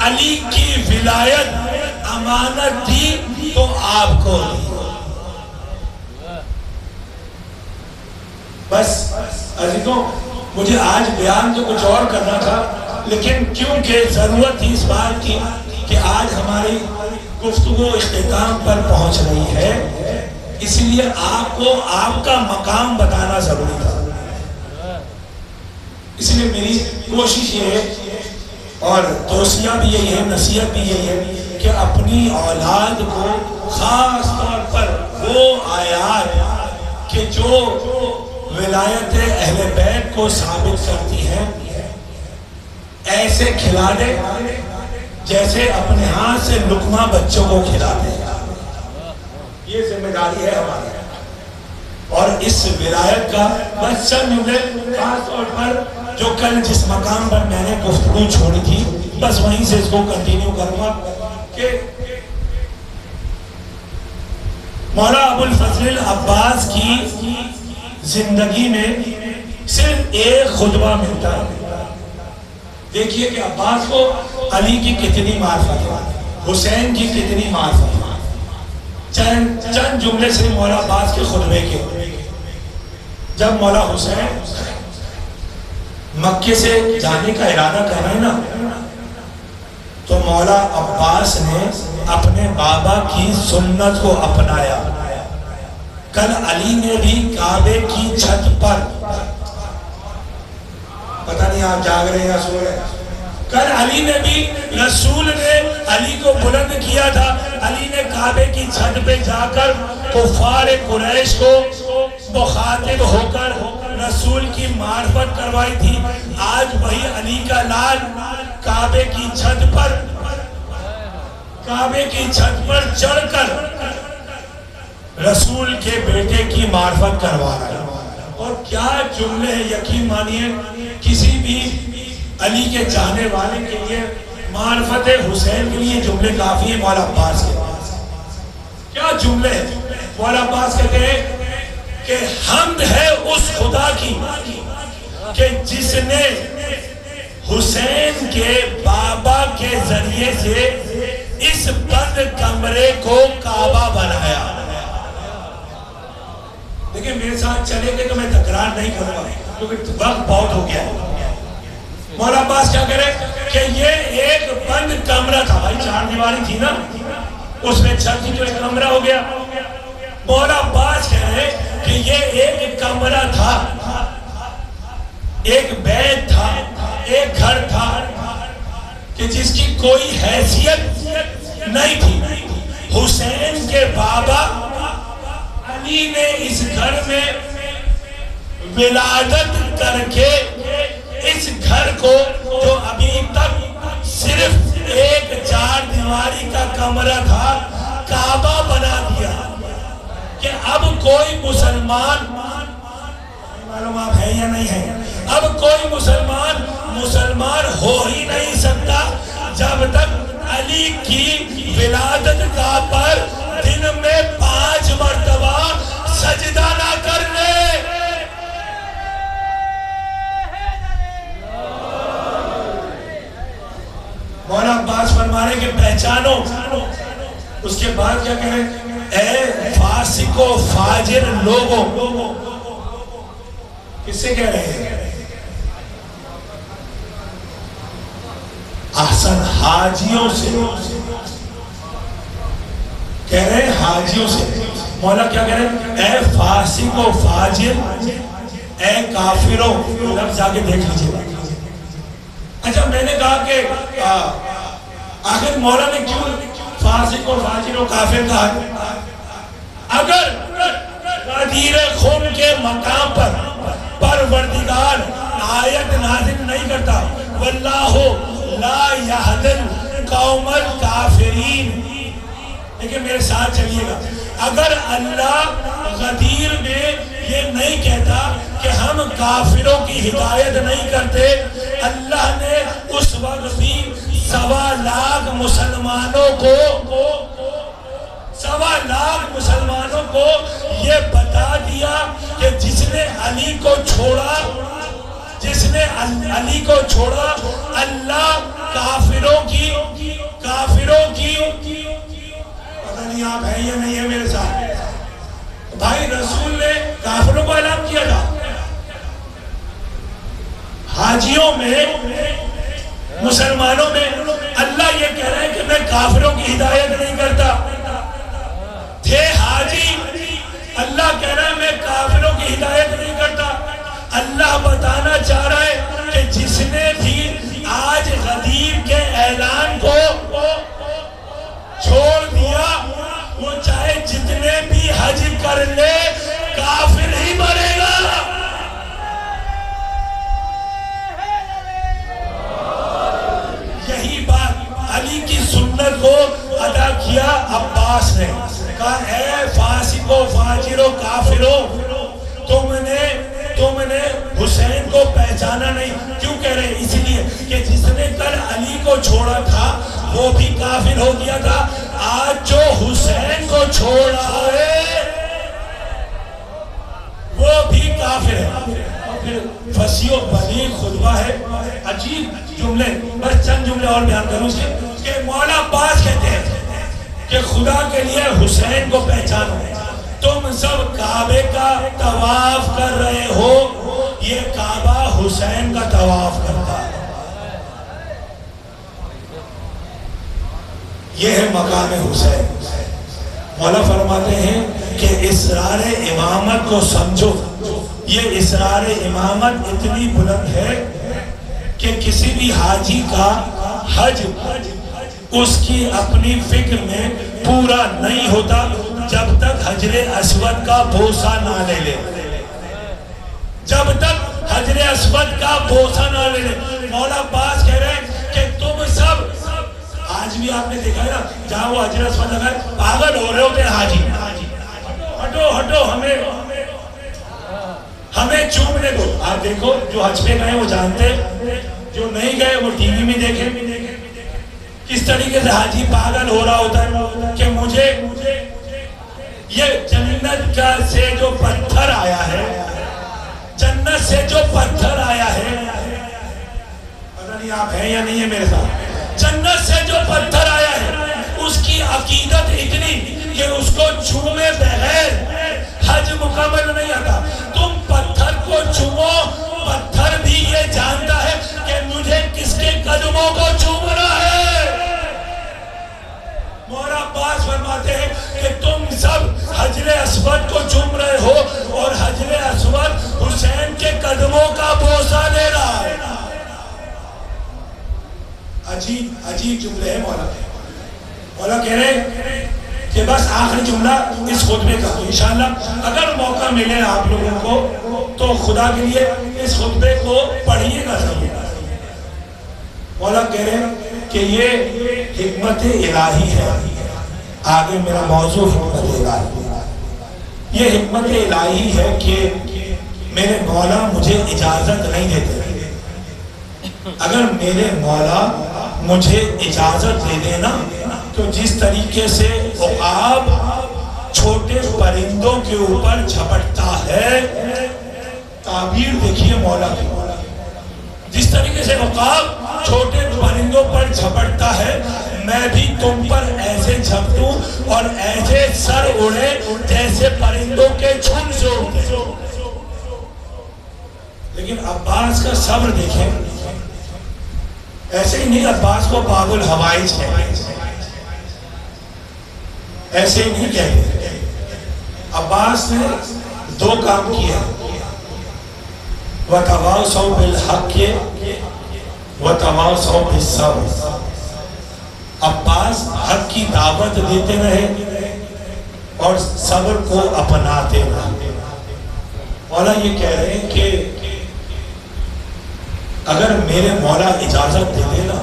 علی کی ولایت امانت دی تو آپ کو دی۔ بس عزیزوں، مجھے آج بیان تو کچھ اور کرنا تھا، لیکن کیونکہ ضرورت تھی اس بات کی کہ آج ہماری گفتگو اختتام پر پہنچ رہی ہے، اس لیے آپ کو آپ کا مقام بتانا ضروری تھا۔ اس لیے میری کوشش یہ ہے اور توصیہ بھی یہی ہے، نصیحت بھی یہی ہے کہ اپنی اولاد کو خاص طور پر وہ آیات کہ جو ولایت اہل بیت کو ثابت کرتی ہے ایسے کھلا دے جیسے اپنے ہاتھ سے لقمہ بچوں کو کھلاتے ہیں۔ یہ ذمہ داری ہے ہماری، اور اس ولایت کا بس چند جملے خاص طور پر جو کل جس مقام پر میں نے گفتگو چھوڑی تھی، بس وہیں سے اس کو کنٹینیو کروں گا کہ مولا ابو الفضل العباس کی زندگی میں صرف ایک خطبہ ملتا ہے۔ دیکھیے کہ عباس کو علی کی کتنی معرفت ہے، حسین کی کتنی معرفت ہے۔ چند جملے سے مولا عباس کے خطبے کے، جب مولا حسین مکے سے جانے کا ارادہ کر رہے ہیں نا، تو مولا عباس نے اپنے بابا کی سنت کو اپنایا۔ کل علی نے بھی کعبے کی چھت پر، پتہ نہیں آپ جاگ رہے ہیں یا سو رہے ہیں، کل علی نے بھی، رسول نے علی کو بلند کیا تھا، علی نے کعبے کی چھت پہ جا کر کفار قریش کو مخاطب ہو کر رسول کی معرفت کروائی تھی۔ آج وہی علی کا لال کعبے کی چھت پر چڑھ کر رسول کے بیٹے کی معرفت کروا رہا ہے۔ اور کیا جملے ہیں، یقین مانیے کسی بھی علی کے چاہنے والے کے لیے معرفت حسین کے لیے جملے کافی ہیں۔ مولا عباس کے کیا جملے ہیں؟ مولا عباس کہتے ہیں کہ حمد ہے اس خدا کی کہ جس نے حسین کے بابا کے ذریعے سے اس بند کمرے کو کعبہ بنایا. دیکھیں میرے ساتھ چلے گے تو میں تکرار نہیں کروں گا کیونکہ وقت بہت ہو گیا ہے. مولا عباس کیا کہہ رہے کہ یہ ایک بند کمرہ تھا. بھائی چار دیواری تھی نا, اس میں چھت تھی تو ایک کمرہ ہو گیا. مولا عباس کہہ رہے کہ یہ ایک کمرہ تھا, ایک بیت تھا, ایک گھر تھا کہ جس کی کوئی حیثیت نہیں تھی. حسین کے بابا علی نے اس گھر میں ولادت کر کے اس گھر کو جو ابھی تک صرف ایک چار دیواری کا کمرہ تھا کعبہ بنا دیا کہ اب کوئی مسلمان, معلوم آپ ہے یا نہیں ہے, اب کوئی مسلمان ہو ہی نہیں سکتا جب تک علی کی ولادت گاہ پر دن میں 5 مرتبہ سجدہ نہ کر لے. مولا عباس فرما رہے کہ پہچانو. اس کے بعد کیا کہہ رہے, اے فاسق و فاجر لوگوں. کس سے کہہ رہے ہیں؟ احسن حاجیوں سے کہہ رہے ہیں, حاجیوں سے. مولا کیا کہہ رہے ہیں, اے فاسق و فاجر, اے کافروں. لفظ آگے دیکھ لیجئے. اچھا میں نے کہا کہ آخر مولا نے کیوں فاسق و فاجر و کافر کہا؟ اگر غدیر خون کے مقام پر پروردگار آیت نازل نہیں کرتا واللہ لا یہدی القوم الکافرین, لیکن میرے ساتھ چلیے گا, اگر اللہ غدیر میں یہ نہیں کہتا کہ ہم کافروں کی ہدایت نہیں کرتے, اللہ نے اس وقت بھی 1.25 لاکھ مسلمانوں کو یہ بتا دیا کہ جس نے علی کو چھوڑا اللہ کافروں کی پتہ نہیں آپ ہے یا نہیں ہے میرے ساتھ. بھائی رسول نے کافروں کو اعلان کیا تھا. حاجیوں میں, مسلمانوں میں اللہ یہ کہہ رہا ہے کہ میں کافروں کی ہدایت نہیں کرتا. تھے حاجی, اللہ کہہ رہا ہے میں کافروں کی ہدایت نہیں کرتا. اللہ بتانا چاہ رہا ہے کہ جس نے بھی آج غدیر کے اعلان کو چھوڑ دیا وہ چاہے جتنے بھی حج کر لے کافر ہی مرے گا. یہی بات علی کی سنت کو ادا کیا عباس نے. کہا اے فاسق و فاجر و کافروں, تم نے حسین کو پہچانا نہیں. کیوں کہہ رہے؟ اس لیے کہ جس نے کل علی کو چھوڑا تھا وہ بھی کافر ہو گیا تھا. آج جو حسین کو چھوڑ رہا ہے وہ بھی کافر ہے. پھر فصیح و بلیغ خطبہ ہے, عجیب جملے, بس چند جملے اور بیان کروں اس کے, کہ مولا عباس کہتے ہیں کہ خدا کے لیے حسین کو پہچانو. تم سب کعبے کا طواف کر رہے ہو, یہ کعبہ حسین کا طواف کرتا ہے. یہ ہے مقام حسین. مولا فرماتے ہیں کہ اسرار امامت کو سمجھو. یہ اسرار امامت اتنی بلند ہے کہ کسی بھی حاجی کا حج اس کی اپنی فکر میں پورا نہیں ہوتا جب تک حجر اسود کا بوسہ نہ لے لے. جب تک حجر اسود کا بوسہ نہ لے لے. مولا عباس کہہ رہے ہیں کہ تم سب, آج بھی آپ نے دیکھا ہے نا جہاں وہ حجر اسود لگا ہے پاگل ہو رہے ہوتے ہیں حاجی, ہٹو ہمیں چومنے دو. آپ دیکھو جو حج پہ گئے وہ جانتے, جو نہیں گئے وہ ٹی وی میں دیکھیں کس طریقے سے حاجی پاگل ہو رہا ہوتا ہے کہ مجھے یہ جنت کا سے جو پتھر ہے میرے ساتھ؟ جنت سے جو پتھر آیا ہے اس کی عقیدت اتنی کہ اس کو چھونے بغیر حج مکمل نہیں آتا. تم پتھر کو چھو، پتھر بھی یہ جانتا ہے کہ مجھے کس کے قدموں کو چھونا ہے. مولا عباس فرماتے ہیں کہ تم سب حجر اسود کو چوم رہے ہو اور حجر اسود حسین کے قدموں کا بوسہ لے رہا ہے. عجیب عجیب جملے ہیں مولا کے. مولا کہہ رہے ہیں کہ بس آخری جملہ اس خطبے کا، تو انشاءاللہ اگر موقع ملے آپ لوگوں کو تو خدا کے لیے اس خطبے کو پڑھیے گا ضرور. مولا کہہ رہے ہیں کہ یہ حکمت الہی ہے. آگے میرا موضوع حکمت الہی ہے. یہ حکمت الہی ہے کہ میرے مولا مجھے اجازت نہیں دیتے. اگر میرے مولا مجھے اجازت دے دینا تو جس طریقے سے عقاب چھوٹے پرندوں کے اوپر جھپٹتا ہے، تعبیر دیکھیے مولا کی، جس طریقے سے عقاب چھوٹے پرندوں پر جھپٹتا ہے، میں بھی تم پر ایسے جھپٹوں اور ایسے سر اڑے جیسے پرندوں کے جھنڈ سے اڑتے. لیکن عباس کا صبر دیکھیں. ایسے ہی نہیں عباس کو باب الحوائج کہتے، ایسے ہی نہیں کہتے. عباس نے دو کام کیا، وَتَوَاصَوْا بِالْحَقِّ وَتَوَاصَوْا بِالصَّبْرِ. عباس حق کی دعوت دیتے رہے اور صبر کو اپناتے رہے. مولا یہ کہہ رہے ہیں کہ اگر میرے مولا اجازت دے دینا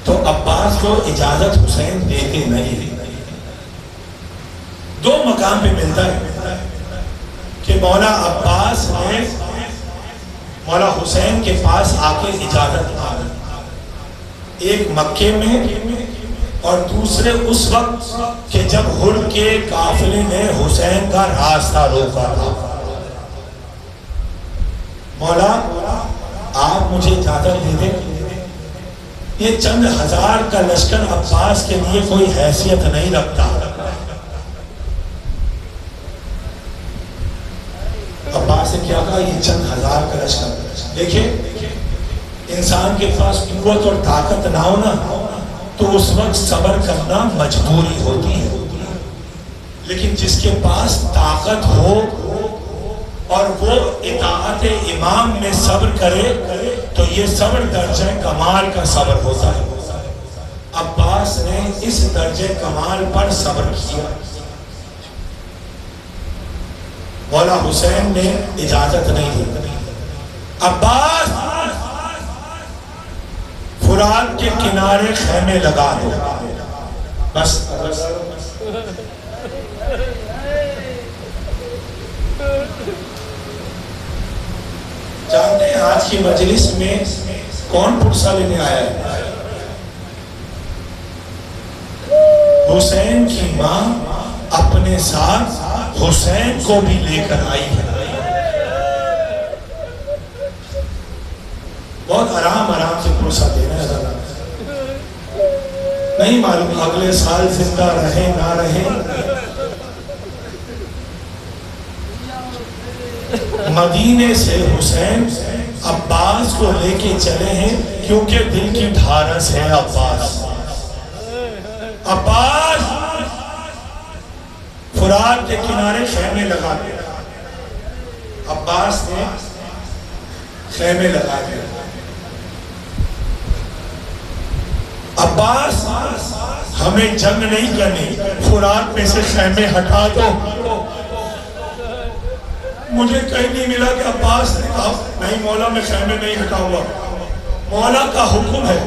تو عباس کو اجازت حسین دیتے نہیں. دو مقام پہ ملتا ہے کہ مولا عباس نے مولا حسین کے پاس آ کے اجازت مانگی، ایک مکے میں اور دوسرے اس وقت کہ جب ہر کے قافلے نے حسین کا راستہ روکا تھا. مولا آپ مجھے اجازت دے دیں. یہ چند ہزار کا لشکر عباس کے لیے کوئی حیثیت نہیں رکھتا. عباس نے کیا کہا؟ یہ چند ہزار کا لشکر. دیکھیں انسان کے پاس قوت اور طاقت نہ ہونا تو اس وقت صبر کرنا مجبوری ہوتی ہے، لیکن جس کے پاس طاقت ہو اور وہ اطاعت امام میں صبر کرے تو یہ صبر درجہ کمال کا صبر ہوتا ہے. عباس نے اس درجہ کمال پر صبر کیا. مولا حسین نے اجازت نہیں دی. عباس فرات کے کنارے خیمے لگا دو. بس جانتے ہیں آج کی مجلس میں کون پرسہ لینے آیا ہے؟ حسین کی ماں اپنے ساتھ حسین کو بھی لے کر آئی ہے. بہت آرام سے پرسہ دینا ہے. نہیں معلوم اگلے سال زندہ رہے نہ رہے. مدینے سے حسین عباس کو لے کے چلے ہیں کیونکہ دل کی ڈھارس ہے. عباس فرات کے کنارے خیمے لگا دیا. عباس نے خیمے لگا دیا. عباس ہمیں جنگ نہیں کرنی، فرات میں سے خیمے ہٹا دو. مجھے کہیں نہیں ملا کہ عباس نے کہا نہیں مولا میں خیمے نہیں ہٹاؤں گا. مولا کا حکم ہے.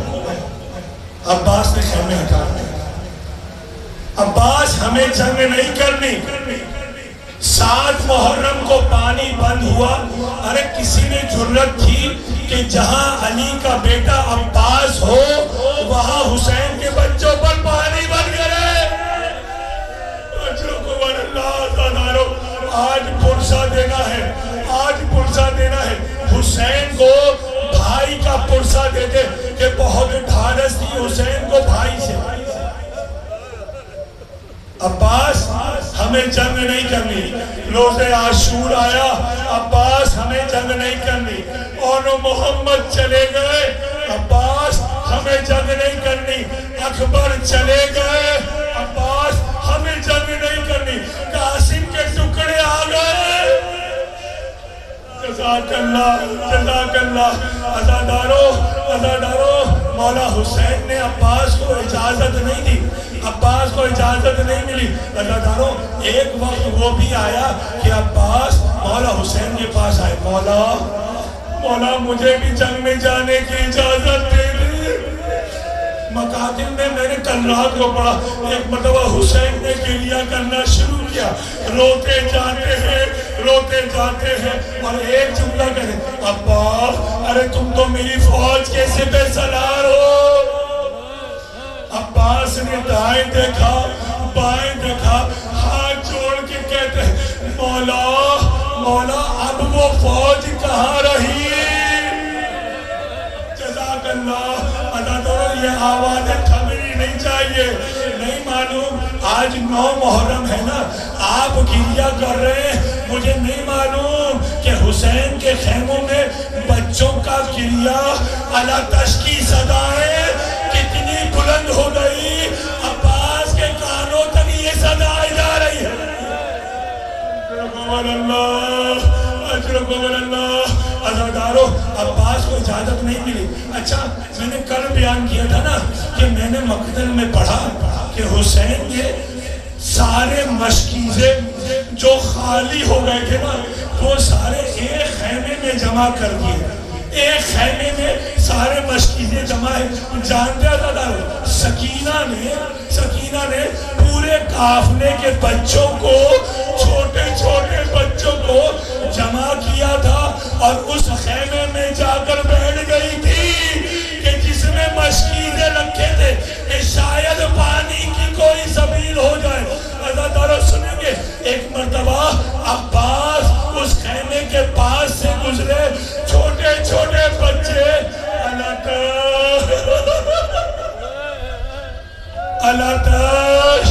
عباس نے خیمے ہٹا دیا. عباس ہمیں جنگ نہیں کرنی. 7 محرم کو پانی بند ہوا. ارے کسی نے جرت تھی کہ جہاں علی کا بیٹا عباس ہو وہاں حسین کے بچوں پر پانی بند کرے. آج پرسہ دینا ہے، آج پرسہ دینا ہے. حسین کو بھائی بھائی کا پرسہ دیتے کہ بہت ڈھارس تھی حسین کو بھائی سے. عباس ہمیں جنگ نہیں کرنی. روز عاشور آیا، عباس ہمیں جنگ نہیں کرنی. اور محمد چلے گئے، عباس ہمیں جنگ نہیں کرنی. اکبر چلے گئے، عباس ہمیں جنگ نہیں کرنی. قاسم کے ٹکڑے آ گئے. جزاک اللہ، جزاک اللہ. عزادارو، مولا حسین نے عباس کو اجازت نہیں دی، عباس کو اجازت نہیں ملی. عزادارو، ایک وقت وہ بھی آیا کہ عباس مولا حسین کے پاس آئے. مولا مجھے بھی جنگ میں جانے کی اجازت دے دی. مقاتل میں نے کل رات کو پڑھا، ایک مرتبہ حسین نے گریہ کرنا شروع کیا. روتے جاتے ہیں اور ایک جملہ کہتے ہیں، عباس ارے تم تو میری فوج کے سپہ سالار ہو. عباس نے دائیں دیکھا، بائیں دیکھا، ہاتھ جوڑ کے کہتے ہیں، مولا اب وہ فوج کہاں رہی. جزاک اللہ. یہ آوازیں تھمنی نہیں چاہیے. نہیں معلوم آج 9 محرم ہے نا، آپ گریہ کر رہے ہیں. مجھے نہیں معلوم کہ حسین کے خیموں میں بچوں کا گریہ، الاتش کی صدایں کتنی بلند ہو گئی. عباس کے کانوں تک یہ صدایں جا رہی ہے. عزادارو، عباس کو اجازت نہیں ملی. اچھا، میں نے کل بیان کیا تھا نا کہ میں نے مقتل میں پڑھا کہ حسین کے سارے مشکیزے جو خالی ہو گئے تھے نا، وہ سارے ایک خیمے میں جمع کر دیے. ایک خیمے میں سارے مشکیزے جمع ہے. جانتے عزادارو، سکینہ نے پورے قافلے کے بچوں کو، چھوٹے بچوں کو جمع کیا تھا اور اس خیمے میں جا کر بیٹھ گئی تھی کہ جس میں مشکیزیں رکھے تھے کہ شاید پانی کی کوئی سبیل ہو جائے. عزادارو سنیں گے، ایک مرتبہ عباس اس خیمے کے پاس سے گزرے، چھوٹے بچے الاتش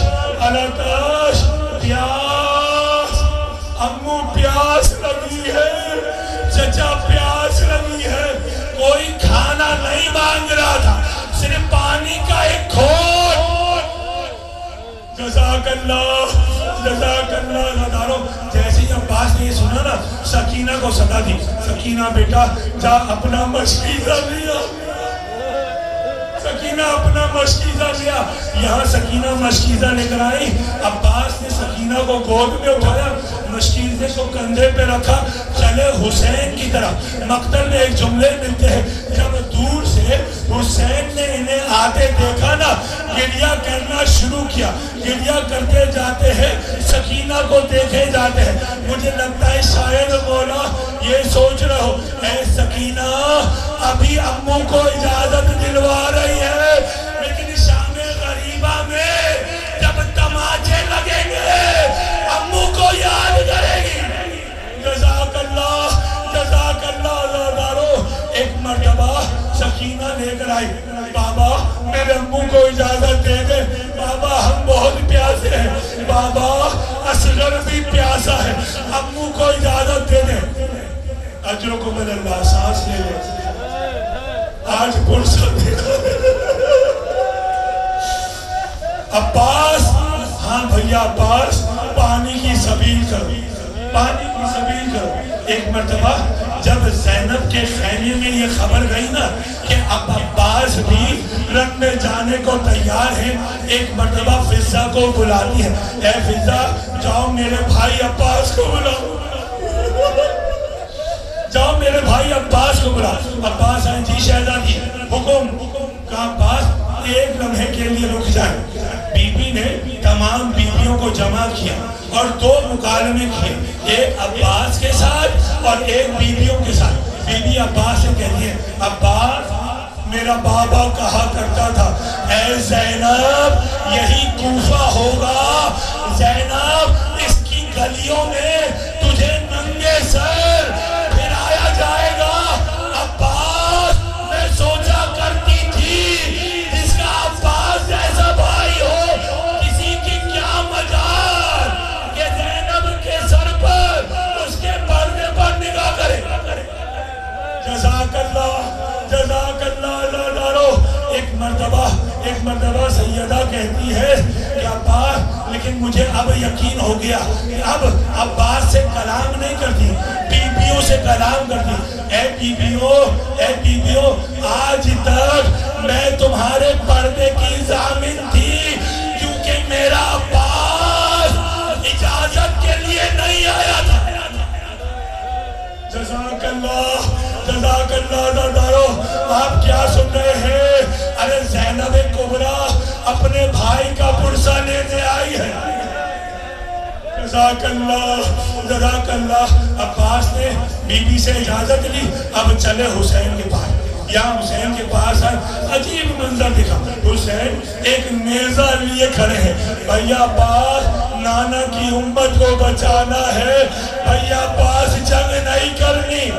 پیاس، امو پیاس لگی ہے، چچا پیاس لگی ہے. کوئی کھانا نہیں مانگ رہا تھا، صرف پانی کا ایک گھونٹ. جزاک اللہ. عزادارو، جیسے ہی عباس نے یہ سنا نا، سکینہ کو صدا دی. سکینہ بیٹا جا اپنا مشکیزہ لیا. سکینہ اپنا مشکیزہ لیا. یہاں سکینہ مشکیزہ لے کر آئی. عباس نے سکینہ کو گود میں اٹھایا، مشکیزے کو کندھے پہ رکھا، چلے حسین کی طرف. مقتل میں ایک جملے ملتے ہیں، جب دور سے حسین نے انہیں آتے دیکھا نا، گریہ کرنا شروع کیا. گریہ کرتے جاتے ہیں، سکینہ کو دیکھے جاتے ہیں. مجھے لگتا ہے شاید مولا یہ سوچ رہے ہو، اے سکینہ ابھی امو کو اجازت دلوا رہی ہے، لیکن شام غریبہ میں جب تماچے لگیں گے امو کو یاد کرے گی. جزاک اللہ. عزادارو، ایک مرتبہ سکینہ لے کر آئی. بابا میرے امو کو اجازت دے دے. بابا ہم بہت پیاسے ہیں. بابا اصغر بھی پیاسا ہے. امو کو اجازت دے دے. اجرکم اللہ. سانس لے لے. آج فرصت عباس، ہاں بھیا عباس، پانی کی سبیل کرو. ایک مرتبہ جب زینب کے خیمے میں یہ خبر گئی نا کہ اب عباس بھی رن میں جانے کو تیار ہیں، ایک مرتبہ فضہ کو بلاتی ہے. اے فضہ جاؤ میرے بھائی عباس کو بلاؤ. جاؤ میرے بھائی عباس کو بلا. عباس آئے. جی شہزادی حکم. کہا عباس ایک لمحے کے لیے رک جائے. بی بی نے تمام بیویوں کو جمع کیا اور 2 مکالمے کیے، ایک عباس کے ساتھ اور ایک بیویوں کے ساتھ. بی بی عباس سے کہتی ہے، عباس میرا بابا کہا کرتا تھا اے زینب یہی کوفہ ہوگا. زینب اس کی گلیوں میں تجھے ننگے سر پھرایا جائے گا. عباس ایک مرتبہ سیدہ کہتی ہے کہ عباس لیکن مجھے اب یقین ہو گیا کہ اب عباس سے کلام نہیں کرتی، بیویوں سے کلام کرتی۔ اے بیویوں آج تک میں تمہارے پردے کی ضامن تھی، کیونکہ میرا عباس اجازت کے لیے نہیں آیا تھا۔ جزاک اللہ دردارو، آپ کیا سن رہے ہیں؟ ارے زینب کبریٰ اپنے بھائی کا پرسہ لینے آئی ہے۔ جزاک اللہ۔ عباس نے بی بی سے اجازت لی، اب چلے حسین کے پاس۔ یا حسین کے پاس عجیب منظر دکھا، حسین ایک نیزہ لیے کھڑے ہیں۔ بھیا عباس نانا کی امت کو بچانا ہے، بھیا عباس جنگ نہیں کرنی،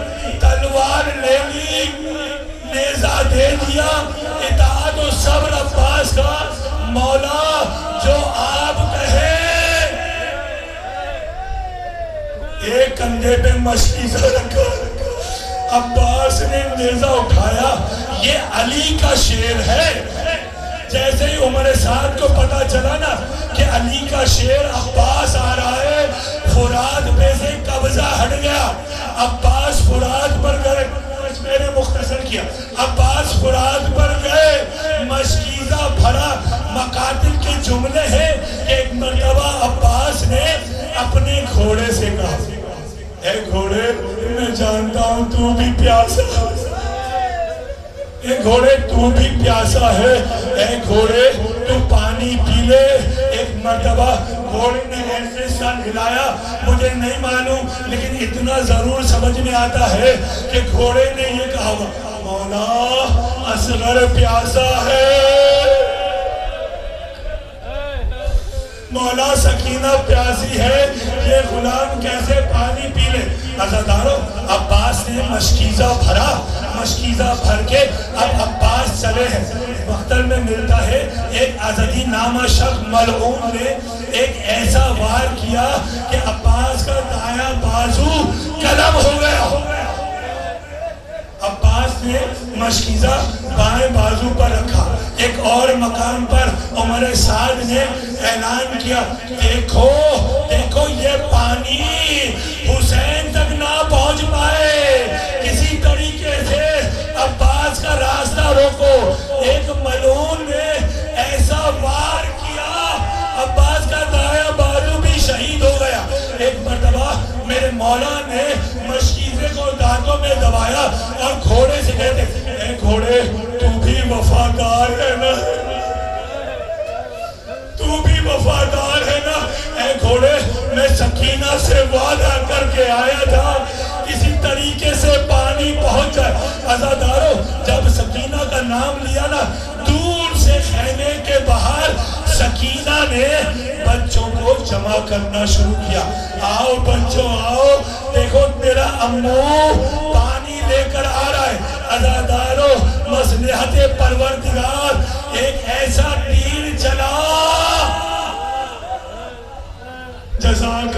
تلوار لے لی، نیزہ دے دیا، اطاعت و صبر عباس کا، مولا جو آپ کہیں۔ ایک کندھے پہ مشکیزہ رکھا، عباس نے نیزہ اٹھایا۔ یہ علی کا شیر ہے۔ جیسے ہی عمر سعد کو پتا چلا نا کہ علی کا شیر عباس آ رہا ہے، فرات پہ سے قبضہ ہٹ گیا۔ عباس فرات پر گئے، میں نے مختصر کیا، عباس فرات پر گئے، مشکیزہ بھرا۔ مقاتل کے جملے ہیں کہ ایک مرتبہ عباس نے اپنے گھوڑے سے کہا، اے گھوڑے میں جانتا ہوں تو بھی پیاسا ہے، اے گھوڑے تو بھی پیاسا ہے، اے گھوڑے تو پانی پی لے۔ ایک مرتبہ گھوڑے نے ایسے سر ہلایا، مجھے نہیں معلوم لیکن اتنا ضرور سمجھ میں آتا ہے کہ گھوڑے نے یہ کہا مولا اصغر پیاسا ہے، مولا سکینہ پیاسی ہے، یہ غلام کیسے پانی پی لے۔ عزادارو عباس نے مشکیزہ بھرا، مشکیزہ بھر کے اب عباس چلے ہیں۔ مقتل میں ملتا ہے ایک عزدی نامہ شخص ملعون نے ایک ایسا وار کیا کہ عباس کا دایاں بازو قلم ہو گیا۔ عباس نے مشکیزہ بائیں بازو پر رکھا۔ ایک اور مقام پر عمر سعد نے اعلان کیا، دیکھو یہ پانی حسین تک نہ پہنچ پائے، کسی طریقے سے عباس کا راستہ روکو۔ ایک ملعون نے ایسا وار کیا، عباس کا دایاں بازو بھی شہید ہو گیا۔ ایک مرتبہ میرے مولا نے مشکیزے کو دانتوں میں دبایا اور گھوڑے سے کہتے، اے گھوڑے تو بھی وفادار ہے نا، تو بھی وفادار ہے نا۔ اے گھوڑے میں سکینہ سے وعدہ کر کے آیا تھا کسی طریقے سے پانی پہنچ جائے۔ عزادارو جب سکینہ کا نام لیا نا، دور سے خیمے کے باہر سکینہ نے بچوں کو جمع کرنا شروع کیا۔ آؤ بچوں آؤ، دیکھو تیرا امو پانی لے کر آ رہا ہے۔ عزادارو مصلحت پروردگار ایک ایسا تیر چلا، جزاک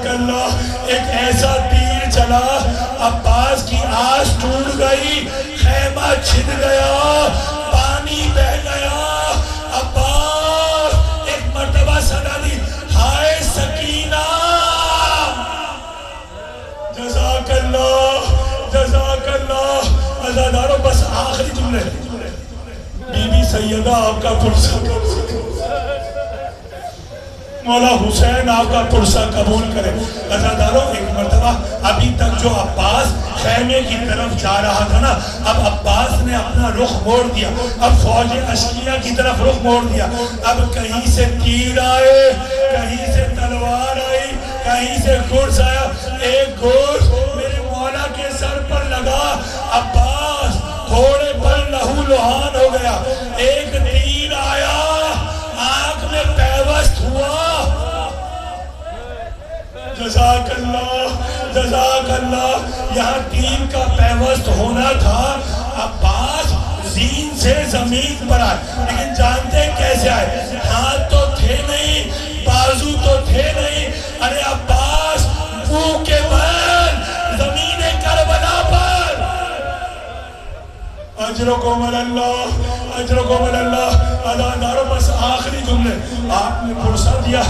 اللہ، ایک ایسا تیر چلا، عباس کی آس ٹوٹ گئی، خیمہ چھن گیا، پانی بہ گیا۔ عباس ایک مرتبہ صدا دی، ہائے سکینہ۔ جزاک اللہ۔ عزادارو بس آخری جملے، بی بی سیدہ آپ کا پرسہ مولا حسین آپ کا پرسہ قبول کرے۔ عزادارو ایک مرتبہ ابھی تک جو عباس خیمے کی طرف جا رہا تھا نا، اب عباس نے اپنا رخ موڑ دیا، اب فوج اشکیہ کی طرف رخ موڑ دیا۔ اب کہیں سے تیر آئے، کہیں سے تلوار آئی، کہیں سے گرز آیا۔ ایک گرز میرے مولا کے سر پر لگا، عباس گھوڑے پر لہو لہان ہو گیا۔ ایک تیر آیا، آنکھ میں پیوست ہوا۔ جزاک اللہ۔ یہاں تین کا پیوست ہونا تھا۔ عباس زین سے زمین پر آئے، لیکن جانتے کیسے آئے؟ ہاتھ تو تھے نہیں، بازو تو تھے نہیں۔ ارے عباس منہ کے بل زمین کربلا پر، اجرکم اللہ، اجرکم اللہ ادادارو بس آخری جملے آپ نے پرسہ دیا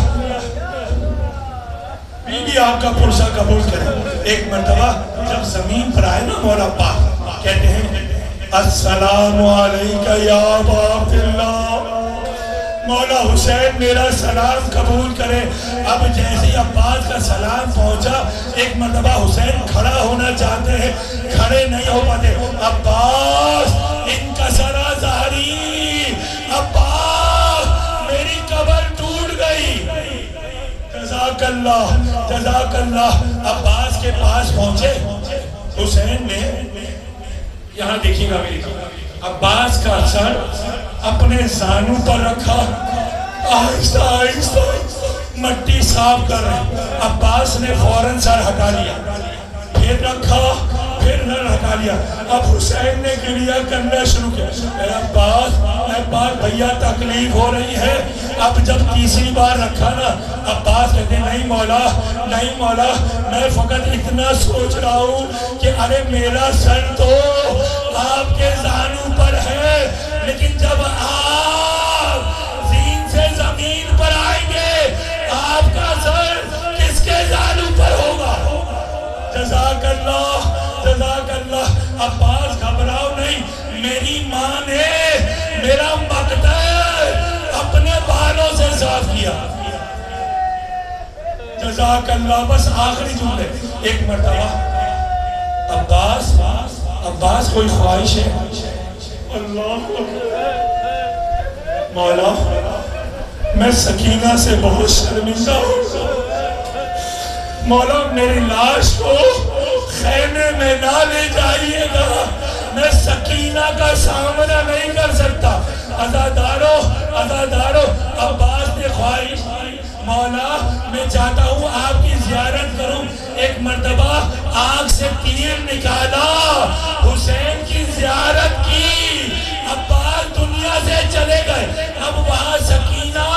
بیوی آپ کا پرسہ قبول کرے ایک مرتبہ جب زمین پر آئے نا مولا پاک کہتے ہیں السلام علیکہ یا ابا عبداللہ مولا حسین میرا سلام قبول کرے اب جیسے عباس کا سلام پہنچا ایک مرتبہ حسین کھڑا ہونا چاہتے ہیں کھڑے نہیں ہو پاتے عباس ان کا سرا ظاہری عباس میری قبر ٹوٹ گئی جزاک اللہ عباس کے پاس پہنچے حسین نے یہاں دیکھیں گا میری عباس کا سر اپنے زانوں پر رکھا آہستہ آہستہ مٹی صاف کر رہے عباس نے فوراً سر ہٹا لیا پھر رکھا پھر نہ ہٹا لیا اب حسین نے گریہ کرنا شروع کیا اے عباس بھیا تکلیف ہو رہی ہے اب جب تیسری بار رکھا نا عباس کہتے ہیں نہیں مولا میں فقط اتنا سوچ رہا ہوں کہ ارے میرا سر تو آپ کے زانوں پر ہے لیکن جب آپ زین سے زمین پر آئیں گے آپ کا سر کس کے زانوں پر ہوگا جزاک اللہ عباس گھبراؤ نہیں میری ماں نے میرا مقتل اپنے بالوں سے صاف کیا جزاک اللہ بس آخری جملے ایک مرتبہ عباس کوئی خواہش ہے اللہ مولا میں سکینہ سے بہت شرمندہ ہوں مولا میری لاش کو خیمے میں نہ لے جائیے گا میں سکینہ کا سامنا نہیں کر سکتا عزادارو عباس نے خواہش مولا میں چاہتا ہوں آپ کی زیارت کروں ایک مرتبہ آنکھ سے تیر نکالا حسین کی زیارت کی عباس دنیا سے چلے گئے اب وہاں سکینہ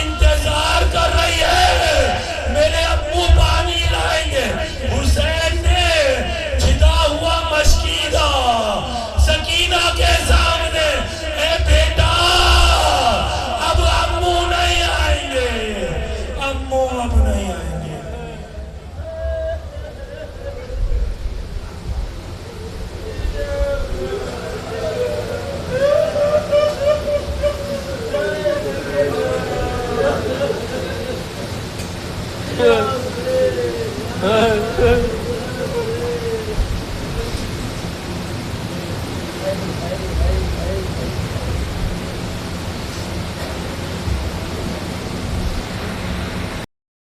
انتظار کر رہی ہے میرے ابو پانی لائیں گے حسین نے جھدا ہوا مشکیدہ سکینہ کے سامنے اے بیٹا اب امو نہیں آئیں گے امو اب نہیں آئیں گے Yeah.